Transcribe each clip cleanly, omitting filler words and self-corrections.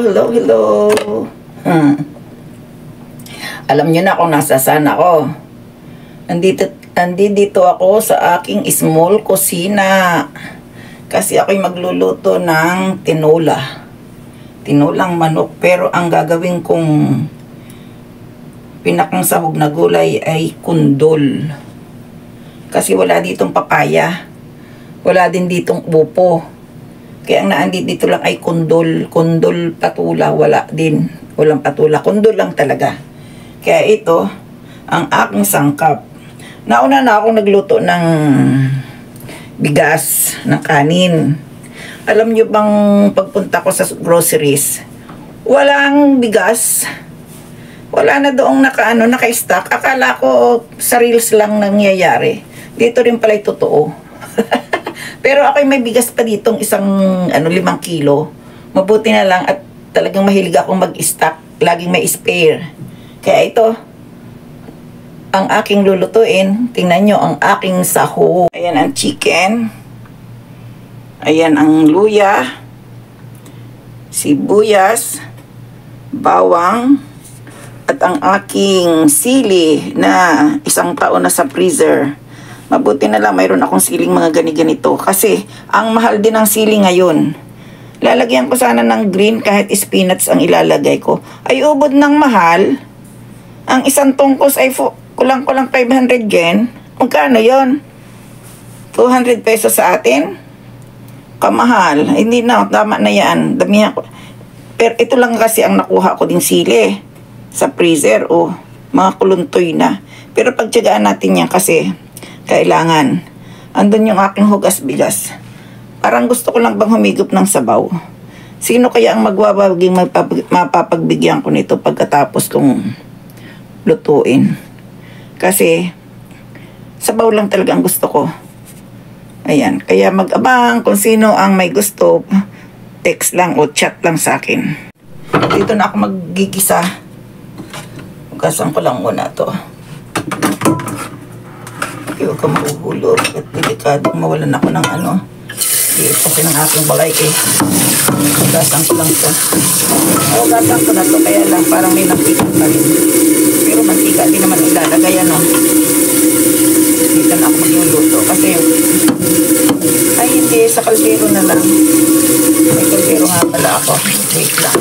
hello. Alam niyo na kung nasasaan ako. Nandito ako sa aking small kusina. Kasi ako'y magluluto ng tinola. Tinolang manok. Pero ang gagawin kong pinakang sahog na gulay ay kundol. Kasi wala ditong papaya. Wala din ditong upo. Kaya ang naandito dito lang ay kundol. Kundol patula. Wala din. Walang patula. Kundol lang talaga. Kaya ito, ang aking sangkap. Nauna na akong nagluto ng bigas, ng kanin. Alam nyo bang pagpunta ko sa groceries, walang bigas. Wala na doong naka-stock. Akala ko sa reels lang nangyayari. Dito rin pala'y totoo. Pero ako'y may bigas pa ditong isang 5 kilo. Mabuti na lang at talagang mahilig akong mag-stock. Laging may spare. Kaya ito, ang aking lulutuin. Tingnan nyo ang aking sahog. Ayan ang chicken. Ayan ang luya. Sibuyas. Bawang. At ang aking sili na 1 taon na sa freezer. Mabuti na lang mayroon akong siling mga ganito. Kasi ang mahal din ng sili ngayon. Lalagyan ko sana ng green kahit spinach ang ilalagay ko. Ay ubod ng mahal. Ang 1 tungkos ay kulang-kulang 500 yen. Magkano yon? 200 pesos sa atin? Kamahal. Hindi na, tama na yan. Damihan ko. Pero ito lang kasi ang nakuha ko din sili. Sa freezer. Mga kuluntoy na. Pero pagtyagaan natin yan kasi kailangan. Andun yung aking hugas bigas. Parang gusto ko lang bang humigop ng sabaw. Sino kaya ang magwawaging mapapagbigyan ko nito pagkatapos kong lutuin? Kasi sabaw lang talaga ang gusto ko. Ayan. Kaya mag-abang kung sino ang may gusto. Text lang o chat lang sa akin. Dito na ako maggigisa. Hugasan ko lang muna to. Huwag ka mahuhulog at delikadong mawalan ako ng iit kasi ng aking balay hugasan ko lang ito. Hugasan ko na ito kaya lang parang may napitan pa rin. Pero mantika din naman ilalagay dito na ako magluluto kasi ay hindi sa kaldero na lang. May kaldero nga pala ako. Wait lang.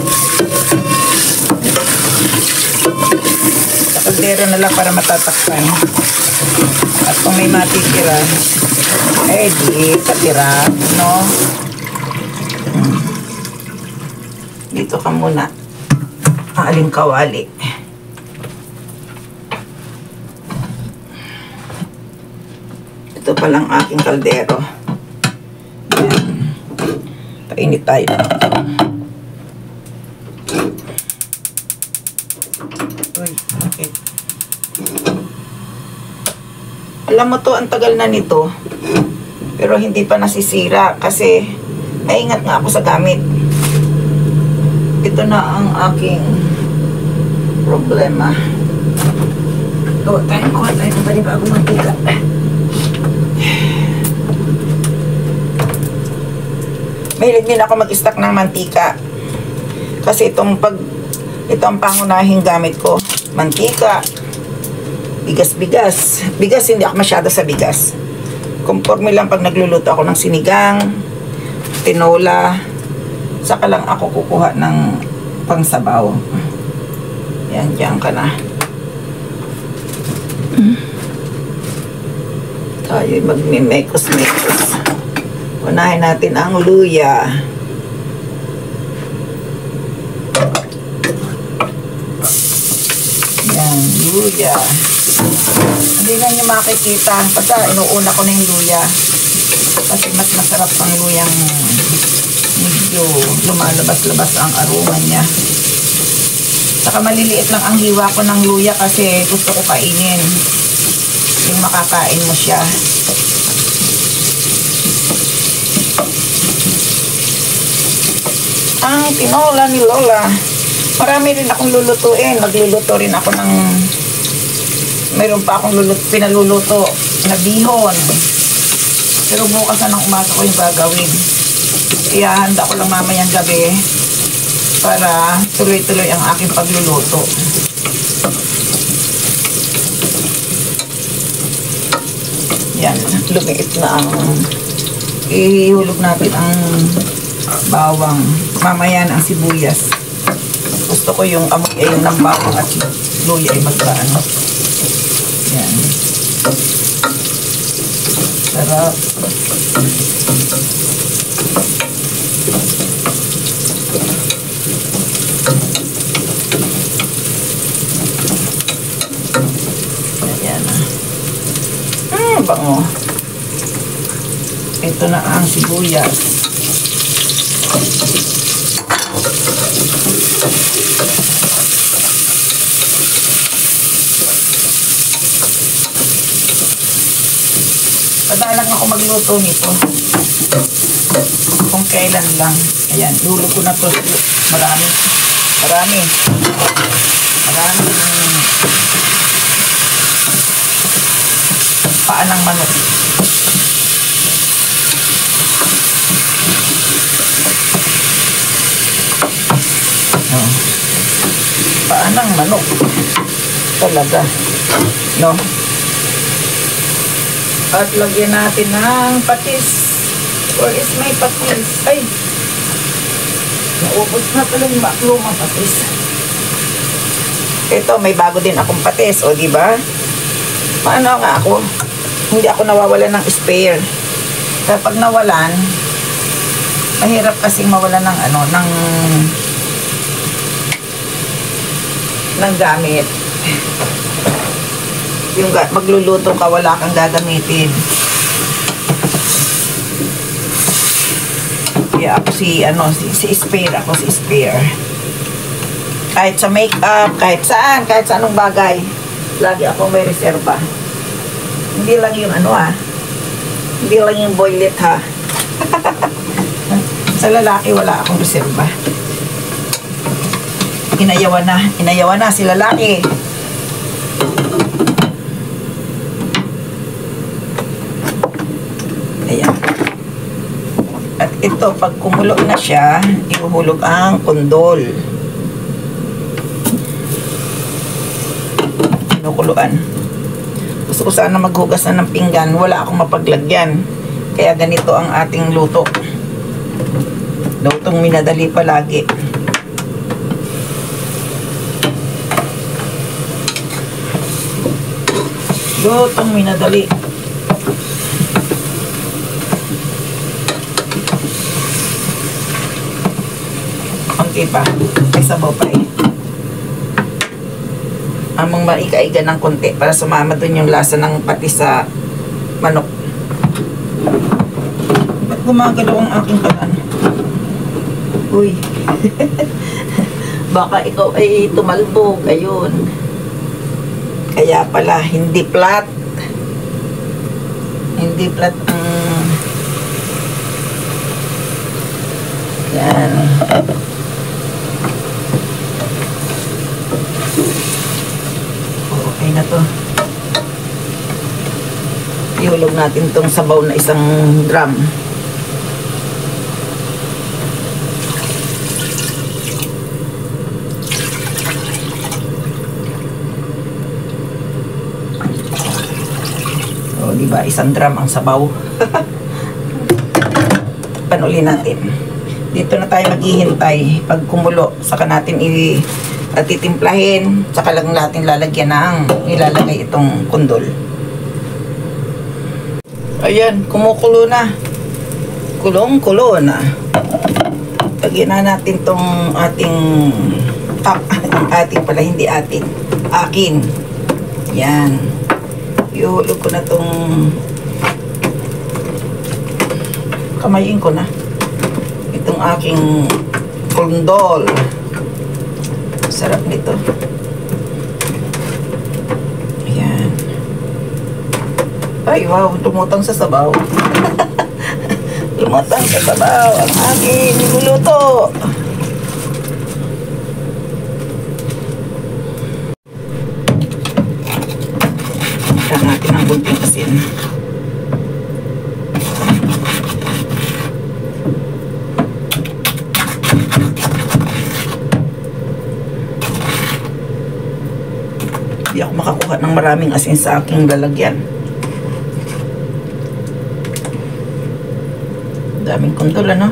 Sa kaldero na lang para matatakpan. At kung may matitira, eh di katira, no? Dito ka muna. Aling kawali. Ito palang aking kaldero. Yan. Painit tayo. Uy, okay. Alam mo to, ang tagal na nito. Pero hindi pa nasisira kasi maingat nga ako sa gamit. Ito na ang aking problema. Kuha tayo ng panibagong mantika. Mahilig din ako mag-stock ng mantika. Kasi ito ang pangunahing gamit ko. Mantika. Bigas. Bigas, hindi ako masyado sa bigas. Conforme lang pag nagluluto ako ng sinigang, tinola, saka lang ako kukuha ng pangsabaw. Yan, diyan ka na. Tayo'y magmimekos-mekos. Unahin natin ang luya. Yan, luya. Hindi na nyo makikita. Basta inuuna ko na yung luya. Kasi mas masarap ang luyang medyo lumalabas-labas ang aroma niya. Saka maliliit lang ang hiwa ko ng luya kasi gusto ko kainin. Yung makakain mo siya. Ang tinola ni Lola. Marami rin akong lulutuin. Magluluto rin ako ng mayroon pa akong pinaluluto na bihon. Pero bukas na ng umaga ko yung gagawin. Ihahanda ko lang mamayang gabi. para tuloy-tuloy ang aking pagluluto. Yan, lumiit na ang ihulog natin ang bawang. Mamaya na ang sibuyas. Gusto ko yung amoy ay ng bawang at luya ay magkaano. Yan. Sarap. Ayan na. Bango. Ito na ang sibuyas. Padalang ako magluto nito. Kung kailan lang. Ayan, ihulog ko na to. Marami. Paa ng manok. Oh. Paa ng manok. Talaga. No? At lagyan natin ng patis. Where is my patis? Ay! Naubos na pala yung lumang patis. Ito, may bago din akong patis. O, diba? Paano nga ako? Hindi ako nawawalan ng spare. Kapag nawalan, mahirap kasing mawalan ng ano, ng gamit. Yung magluluto ka, wala kang gagamitin. Kaya ako si spare ako, si spare. Kahit sa makeup, kahit sa anong bagay, lagi ako may reserba. Hindi lang yung hindi lang yung boylet ha. Sa lalaki, wala akong reserba. Inayawan na si lalaki. Ayan. At ito, pag kumulo na siya, ihuhulog ang kundol. Kinukuluan. Gusto ko sana maghugas na ng pinggan. Wala akong mapaglagyan. Kaya ganito ang ating luto. Lutong minadali palagi. Lutong minadali. Okay pa. May sabaw pa eh. Amang maikaiga ng konti para sumama dun yung lasa ng patis sa manok. Ba't gumagalaw ang aking kalan? Uy. Baka ikaw ay tumalbog. Ayun. Kaya pala, hindi flat. Hindi flat ang... Yan. Okay na to. Ihulog natin tong sabaw na isang drum. O, diba? Isang drum ang sabaw. Panuli natin. Dito na tayo maghihintay. Pag kumulo, saka natin titimplahin, saka lang natin lalagyan ng ilalagay itong kundol. Ayan, kumukulo na. Kulong-kulo na. Lagyan na natin tong ating ating pala, hindi atin. Akin. Yan. Ihulog ko na tong kamayin ko na. Itong aking kundol. Sarap nito. Ayan. Ay, wow. Tumutang sa sabaw. Tumutang sa sabaw. Ang aking niluluto. Ito natin ang bunting asin. Hindi ako makakuha ng maraming asin sa aking lalagyan. Daming kundol, ano?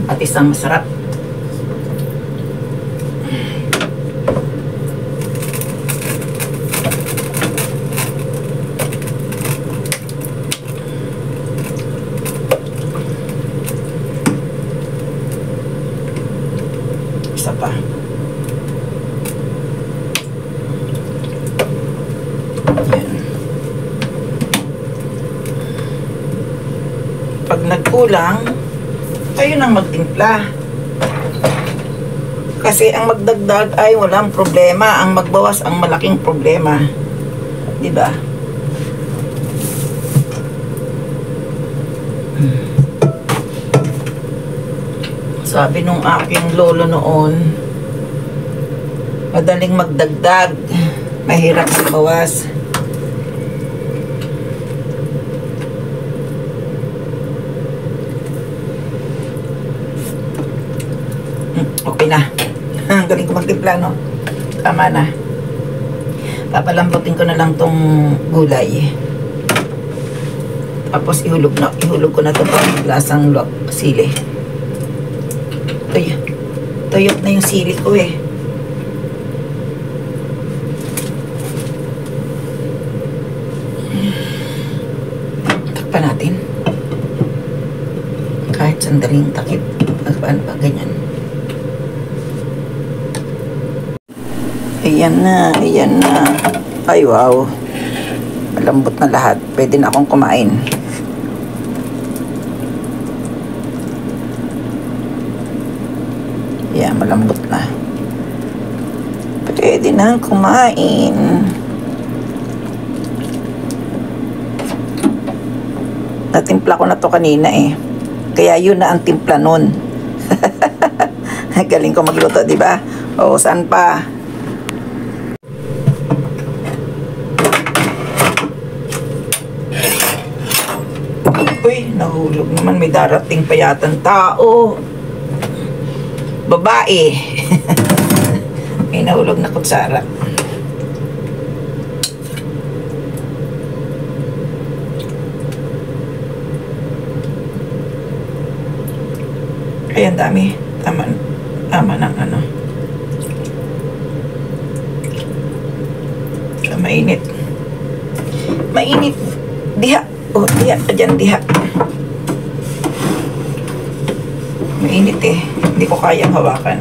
Patis ang masarap. Isa pa. Ayan. Pag nagkulang, kayo nang magtimpla. Kasi ang magdagdag ay walang problema. Ang magbawas ang malaking problema. Diba? Sabi nung aking lolo noon, madaling magdagdag, mahirap magbawas. Okay na. Ang galing ko magtimpla, no? Tama na. Papalambutin ko na lang tong gulay. Tapos ihulog ko na itong lasang sili. Tuyok na yung sili ko eh. Takpan natin. Kahit sandaling takip. Paano pa ganyan? Ayan na, ayan na. Ay, wow. Malambot na lahat. Pwede na akong kumain. Ayan, malambot na. Pwede na kumain. Natimpla ko na to kanina eh. Kaya yun na ang timpla nun. Galing ko magluto, di ba? O, saan pa? Uy, nahulog naman. May darating pa yatang tao. Babae. May nahulog na kutsara. Ay, ang dami. Tama ng ano. Mainit. Mainit. Diha. Oh, diha. Diyan, diha. Mainit eh. Hindi ko kayang hawakan.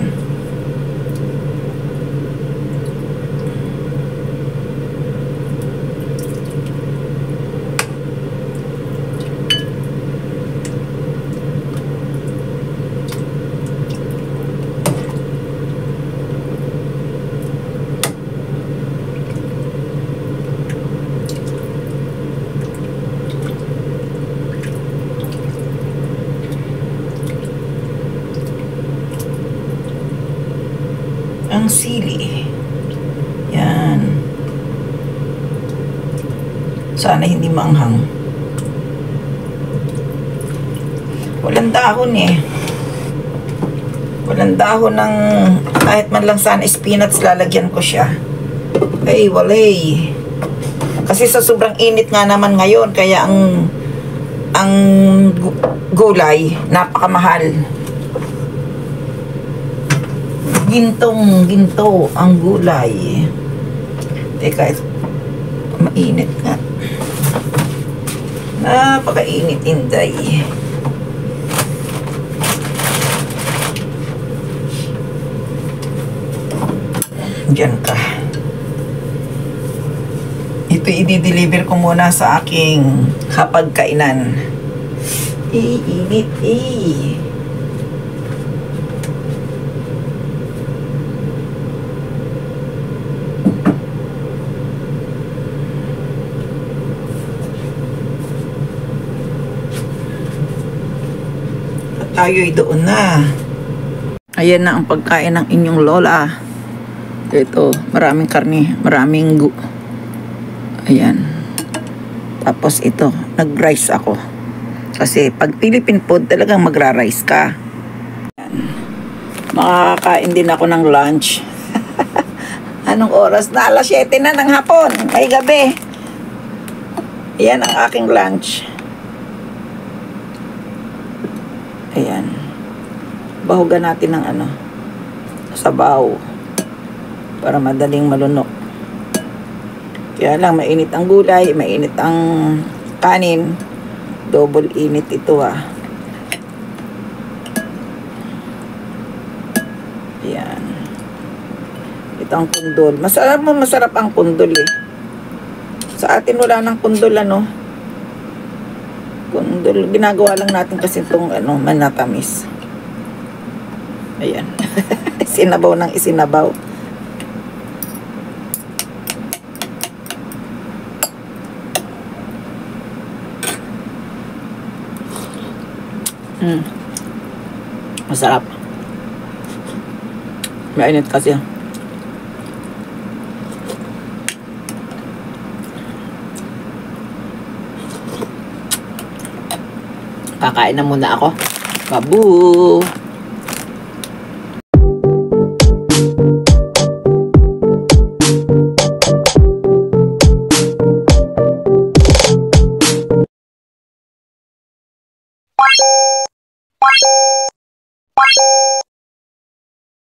Ang sili. Yan. Sana hindi maanghang. Walang dahon eh. Walang dahon ng kahit man lang sana spinach, lalagyan ko siya. Ay, walay. Kasi sa sobrang init nga naman ngayon, kaya ang gulay napakamahal. Ginto ang gulay. Teka, mainit nga. Napakainit, Inday. Diyan ka. Ito i-deliver ko muna sa aking hapagkainan. Init eh. Tayo'y doon na. Ayan na ang pagkain ng inyong lola. Ito, maraming karne, ayan. Tapos ito, nag-rice ako. Kasi pag Philippine food, talagang magra-rice ka. Ayan. Makakain din ako ng lunch. Anong oras na? Alas 7 na ng hapon. May gabi. Ayan ang aking lunch. Ayan. Bahugan natin ng sabaw. Para madaling malunok. Kaya lang, mainit ang gulay, mainit ang kanin. Double init ito Ayan. Ito ang kundol. Masarap ang kundol Sa atin wala ng kundol Kundol. Ginagawa lang natin kasi itong manatamis. Ayan. Isinabaw ng isinabaw. Masarap. Mainit kasi. Kakain na muna ako. Babu!